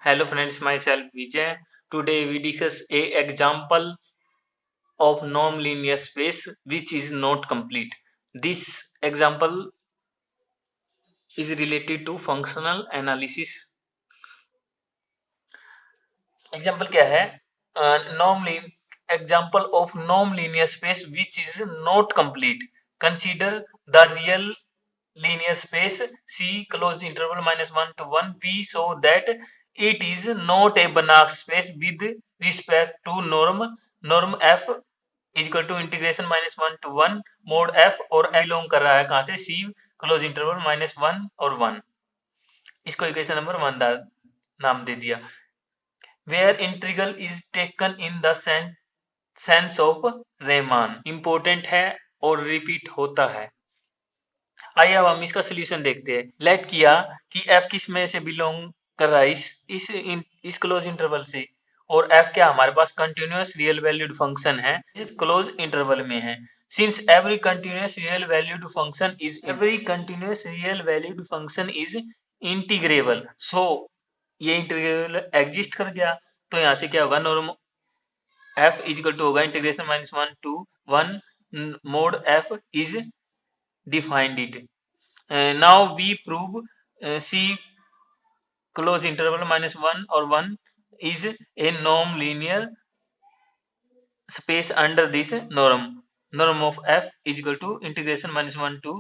Hello friends, myself Vijay. Today we discuss a example of non-linear space which is not complete. This example is related to functional analysis. Example क्या है? Non-linear example of non-linear space which is not complete. Consider the real linear space C closed interval -1 to 1. We show that it is not a Banach space with respect to norm f is equal to integration -1 to 1 mod f और belong कर रहा है कहां से C close interval -1 और 1. इसको equation number 1 नाम दे दिया. Where integral is taken in the sense of Riemann. Important है और रिपीट होता है. आइए अब हम इसका सोल्यूशन देखते हैं. लेट किया कि f किस में से बिलोंग कर रहा है, इस क्लोज इंटरवल से, और f क्या हमारे पास कंटिन्यूअस रियल वैल्यूड फंक्शन है, इस क्लोज इंटरवल में है. Since every continuous real valued function is integrable, so ये इंटीग्रेबल एग्जिस्ट कर गया. तो यहाँ से क्या होगा, norm f is equal to होगा integration -1 to 1 mode f is defined it. Now we prove C close interval -1 or 1 is a non-linear space under this norm of f is equal to integration -1 to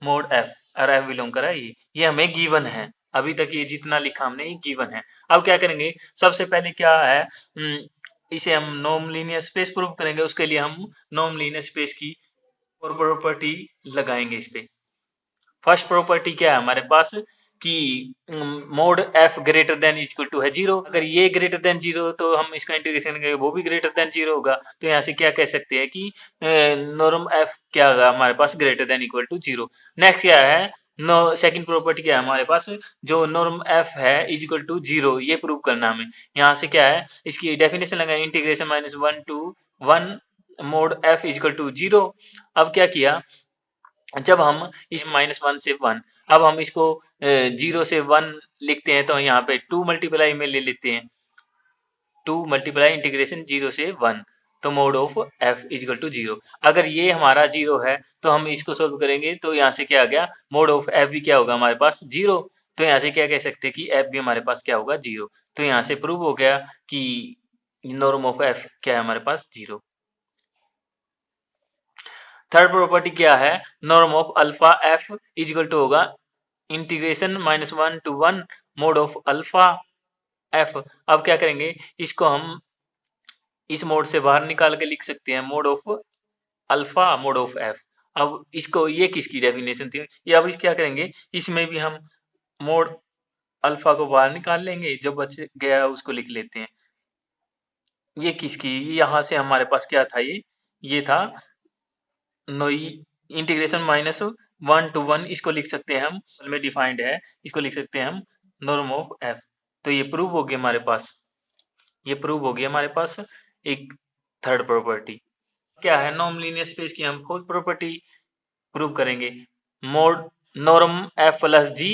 mod f और f belong करा ये हमें given है. अभी तक ये जितना लिखा हमने ये गिवन है. अब क्या करेंगे, सबसे पहले क्या है, इसे हम नॉन लीनियर स्पेस प्रूव करेंगे. उसके लिए हम नॉन लीनियर स्पेस की प्रॉपर्टी लगाएंगे इस पे. फर्स्ट प्रॉपर्टी क्या है हमारे पास कि mod F greater than equal to है 0. अगर ये ग्रेटर देन 0 तो हम इसका इंटीग्रेशन करेंगे वो भी ग्रेटर देन 0 होगा. तो यहाँ से क्या कह सकते हैं कि नॉर्म एफ क्या होगा हमारे पास, greater than equal to 0. Next क्या है, नो सेकंड प्रॉपर्टी क्या है हमारे पास, जो नॉर्म एफ है इज इक्वल टू 0, ये प्रूव करना हमें. यहाँ से क्या है, इसकी डेफिनेशन लगाए integration -1 to 1 mod F is equal to 0. अब क्या किया, जब हम इस -1 से 1, अब हम इसको 0 से 1 लिखते हैं तो यहाँ पे 2 मल्टीप्लाई में ले लेते हैं. 2 मल्टीप्लाई इंटीग्रेशन 0 से 1, तो mod of f is equal to 0. अगर ये हमारा 0 है तो हम इसको सोल्व करेंगे तो यहाँ से क्या आ गया, मोड ऑफ f भी क्या होगा हमारे पास 0. तो यहाँ से क्या कह सकते हैं कि f भी हमारे पास क्या होगा 0. तो यहाँ से प्रूव हो गया कि नॉर्म ऑफ f क्या है हमारे पास 0. थर्ड प्रॉपर्टी क्या है, norm of alpha F is equal to होगा integration -1 to 1 mod of alpha F. अब क्या करेंगे, इसको हम इस मोड से बाहर निकाल के लिख सकते हैं mode of alpha mode of F. अब इसको ये किसकी डेफिनेशन थी, ये अब क्या करेंगे, इसमें भी हम मोड अल्फा को बाहर निकाल लेंगे, जो बच गया उसको लिख लेते हैं. ये किसकी, यहाँ से हमारे पास क्या था, ये था नो इंटीग्रेशन -1 to 1, इसको लिख सकते हैं हम, में डिफाइंड है, इसको लिख सकते हैं हम नॉर्म ऑफ एफ. तो ये प्रूव हो गया हमारे पास, ये प्रूव हो गया हमारे पास एक थर्ड प्रॉपर्टी. क्या है, नॉन लीनियर स्पेस की हम फोर्थ प्रॉपर्टी प्रूव करेंगे. Mod norm F plus G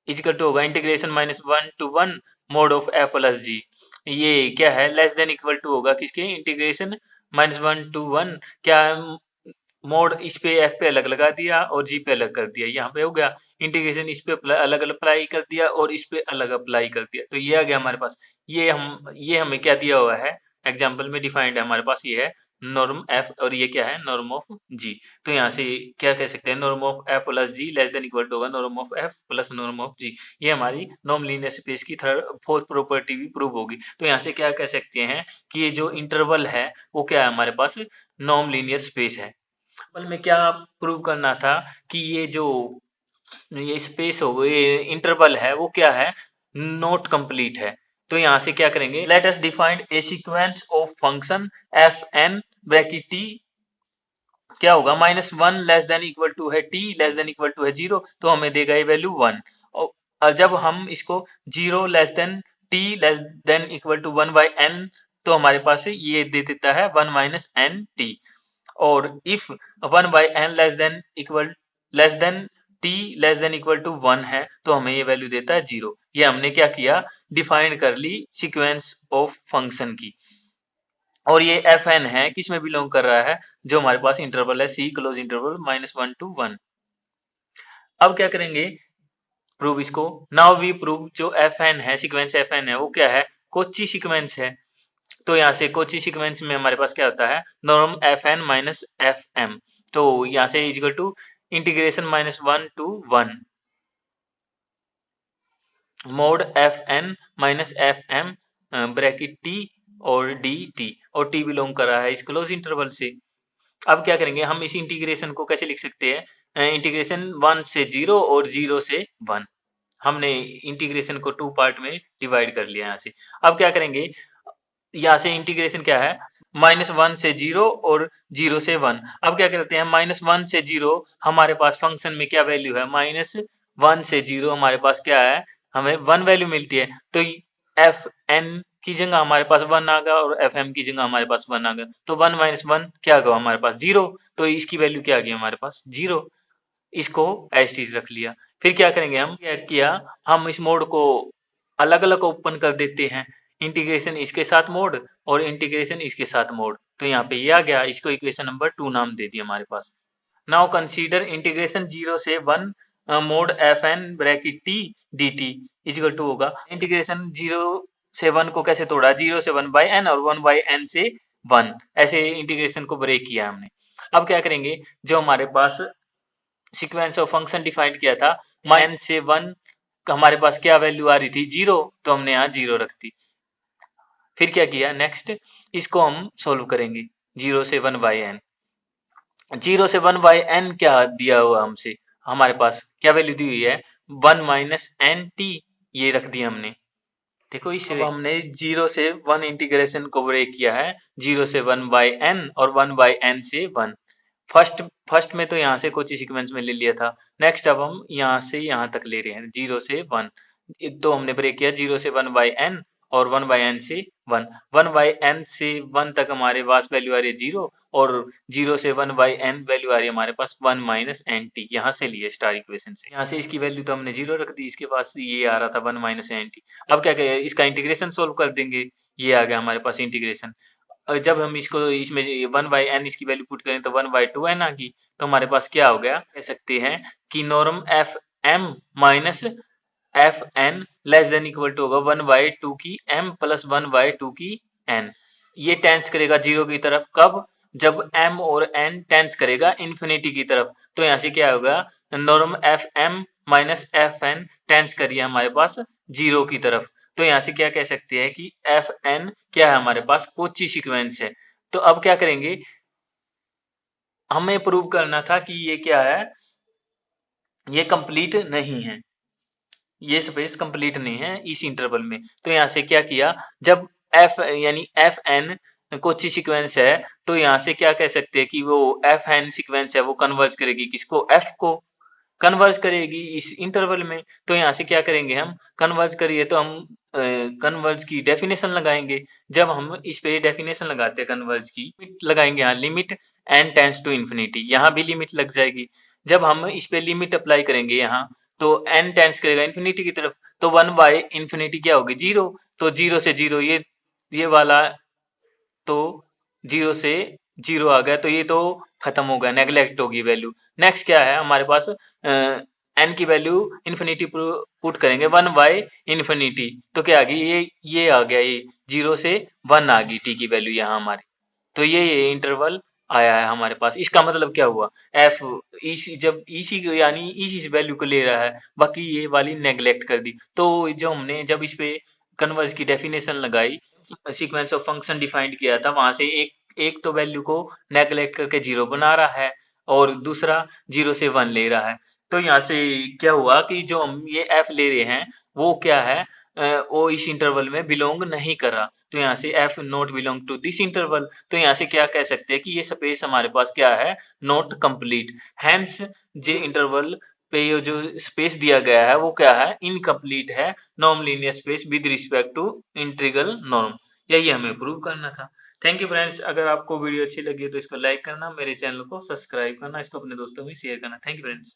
is equal to होगा integration -1 to 1 mod of F plus G. ये क्या है, लेस देन इक्वल टू होगा किसके, इंटीग्रेशन -1 to 1, क्या मोड इस पे एफ पे अलग लगा दिया और जी पे अलग कर दिया. यहाँ पे हो गया इंटीग्रेशन, इस पे अलग अलग अप्लाई कर दिया और इस पे अलग अप्लाई कर दिया. तो ये आ गया हमारे पास. ये हमें क्या दिया हुआ है, एग्जाम्पल में डिफाइंड है हमारे पास, ये है नॉर्म एफ और ये क्या है नॉर्म ऑफ जी. तो यहाँ से क्या कह सकते हैं, norm of F plus G less than equal to होगा norm of F plus norm of G. ये हमारी नॉन लीनियर स्पेस की फोर्थ प्रॉपर्टी भी प्रूव होगी. तो यहाँ से क्या कह सकते हैं कि ये जो इंटरवल है वो क्या है हमारे पास, नॉन लीनियर स्पेस है. में क्या प्रूव करना था कि ये स्पेस हो, ये इंटरवल है वो क्या है, नॉट कंप्लीट है. तो यहाँ से क्या करेंगे, let us define a sequence of function F N bracket T क्या होगा, -1 लेस देन इक्वल टू है T less than equal to है 0, तो हमें देगा ये वैल्यू 1. और जब हम इसको 0 less than T less than equal to 1 by N, तो हमारे पास ये दे देता है 1 माइनस एन टी. और if 1 by N less than T less than equal to 1 है तो हमें ये वैल्यू देता है 0. ये हमने क्या किया, डिफाइन कर ली सीक्वेंस ऑफ फंक्शन की। और ये एफ एन है, किस में बिलोंग कर रहा है, जो हमारे पास इंटरवल है सी क्लोज इंटरवल -1 to 1। अब क्या करेंगे, प्रूव इसको। नाउ वी प्रूव जो एफ एन है, सीक्वेंस एफ एन है, वो क्या है, कोची सीक्वेंस है। तो यहाँ से कोची सीक्वेंस में हमारे पास क्या होता है, norm F N minus F M. तो यहाँ से is equal to integration -1 to 1 mod F N minus F M bracket T और डी टी, और टी बिलोंग कर रहा है इस क्लोज इंटरवल से। अब क्या करेंगे, हम इस इंटीग्रेशन को कैसे लिख सकते हैं, इंटीग्रेशन 1 से 0 और 0 से 1। हमने इंटीग्रेशन को 2 पार्ट में डिवाइड कर लिया यहाँ से। अब क्या करेंगे, यहाँ से इंटीग्रेशन क्या है, -1 से 0 और 0 से 1। अब क्या करते हैं, -1 से 0 हमारे पास फंक्शन में क्या वैल्यू है, -1 से 0 हमारे पास क्या है, हमें 1 वैल्यू मिलती है। तो एफ एन की जगह हमारे पास 1 आ गया और एफ एम की जगह हमारे पास 1 आ गया। तो 1 - 1 क्या गया हमारे पास, 0। तो इसकी वैल्यू क्या आ गई हमारे पास, 0। इसको एज इट रख लिया। फिर क्या करेंगे, हम क्या किया, हम इस मोड को अलग अलग ओपन कर देते हैं, इंटीग्रेशन इसके साथ मोड और इंटीग्रेशन इसके साथ मोड। तो यहाँ पे ये आ गया, इसको इक्वेशन नंबर 2 नाम दे दिया हमारे पास। नाउ कंसीडर इंटीग्रेशन 0 से 1 mod F N bracket T D T is equal to होगा, इंटीग्रेशन 0 से 1 को कैसे तोड़ा, 0 से 1 बाई एन और 1 बाई एन से 1, ऐसे इंटीग्रेशन को ब्रेक किया हमने। अब क्या करेंगे, जो हमारे पास सीक्वेंस ऑफ फंक्शन डिफाइंड किया था, -n से 1 हमारे पास क्या वैल्यू आ रही थी, 0। तो हमने यहाँ 0 रख दी। फिर क्या किया, नेक्स्ट इसको हम सोल्व करेंगे, 0 से 1 बाई एन। 0 से 1 बाई एन क्या दिया हुआ हमसे, हमारे पास क्या वैल्यू दी हुई है, 1 माइनस एन टी, ये रख दिया हमने। देखो इस हमने 0 से 1 इंटीग्रेशन को ब्रेक किया है, 0 से 1 बाई एन और 1 बाई एन से 1। फर्स्ट फर्स्ट में तो यहाँ से कोची सीक्वेंस में ले लिया था। नेक्स्ट अब हम यहाँ से यहाँ तक ले रहे हैं, 0 से 1। तो हमने ब्रेक किया 0 से 1 बाई एन और 1 बाई एन से 1। 1 बाई एन से 1 तक हमारे पास वैल्यू आ रही है 0, और 0 से 1 बाई एन वैल्यू आ रही है हमारे पास 1 माइनस एन टी। यहाँ से लिए स्टार इक्वेशन से, यहाँ से इसकी वैल्यू तो हमने 0 रख दी, इसके पास ये आ रहा था 1 माइनस एन टी। अब क्या करें, इसका इंटीग्रेशन सोल्व कर देंगे, ये आ गया हमारे पास इंटीग्रेशन। और जब हम इसको इसमें 1 बाई एन इसकी वैल्यू पुट करें तो 1 बाई 2 एन आ गई। तो हमारे पास क्या हो गया, कह सकते हैं कि norm F M minus F N less than equal to होगा 1 बाई 2 की एम प्लस 1 बाई 2 की एन। ये टेंस करेगा 0 की तरफ, कब, जब m और n टेंस करेगा इन्फिनिटी की तरफ। तो यहाँ से क्या होगा, norm F M minus F N tends करिए हमारे पास 0 की तरफ। तो यहाँ से क्या कह सकते हैं कि एफ एन क्या है हमारे पास, कोची सीक्वेंस है। तो अब क्या करेंगे, हमें प्रूव करना था कि ये क्या है, ये कंप्लीट नहीं है, ये स्पेस कंप्लीट नहीं है इस इंटरवल में। तो यहाँ से क्या किया, जब एफ यानी एफ एन कोची सीक्वेंस है, तो यहाँ से क्या कह सकते हैं कि वो एफ एन सीक्वेंस है वो कन्वर्ज करेगी किसको, एफ को कन्वर्ज करेगी इस इंटरवल में। तो यहाँ से क्या करेंगे, हम कन्वर्ज करिए तो हम कन्वर्ज की डेफिनेशन लगाएंगे। जब हम इस पे डेफिनेशन लगाते हैं कन्वर्ज की, लगाएंगे यहाँ limit N tends to infinity, यहाँ भी लिमिट लग जाएगी। जब हम इस पे लिमिट अप्लाई करेंगे यहाँ, तो एन टेंस करेगा इन्फिनिटी की तरफ, तो 1 बाई इन्फिनिटी क्या होगी, 0। तो 0 से 0 ये वाला, तो 0 से 0 आ गया, तो ये तो खत्म हो गया, नेग्लेक्ट होगी वैल्यू। नेक्स्ट क्या है हमारे पास, एन की वैल्यू इन्फिनिटी पुट करेंगे 1 बाई इन्फिनिटी, तो क्या आ गई, ये आ गया, ये 0 से 1 आ गई टी की वैल्यू यहाँ हमारी। तो ये इंटरवल आया है हमारे पास। इसका मतलब क्या हुआ, एफ इसी जब इसी यानी इसी वैल्यू को ले रहा है, बाकी ये वाली नेग्लेक्ट कर दी। तो जो हमने जब इस पे कन्वर्ज की डेफिनेशन लगाई, सीक्वेंस ऑफ फंक्शन डिफाइंड किया था, वहां से एक तो वैल्यू को नेग्लेक्ट करके 0 बना रहा है और दूसरा 0 से 1 ले रहा है। तो यहाँ से क्या हुआ कि जो हम ये एफ ले रहे हैं वो क्या है, वो इस इंटरवल में बिलोंग नहीं कर रहा। तो यहाँ से F not belong to this interval. तो यहाँ से क्या कह सकते हैं कि ये स्पेस हमारे पास क्या है, not complete. Hence J interval पे ये जो स्पेस दिया गया है वो क्या है, इनकम्प्लीट है, non linear space with respect to integral norm. यही हमें प्रूव करना था। थैंक यू फ्रेंड्स, अगर आपको वीडियो अच्छी लगी तो इसको लाइक करना, मेरे चैनल को सब्सक्राइब करना, इसको अपने दोस्तों में शेयर करना। Thank you friends.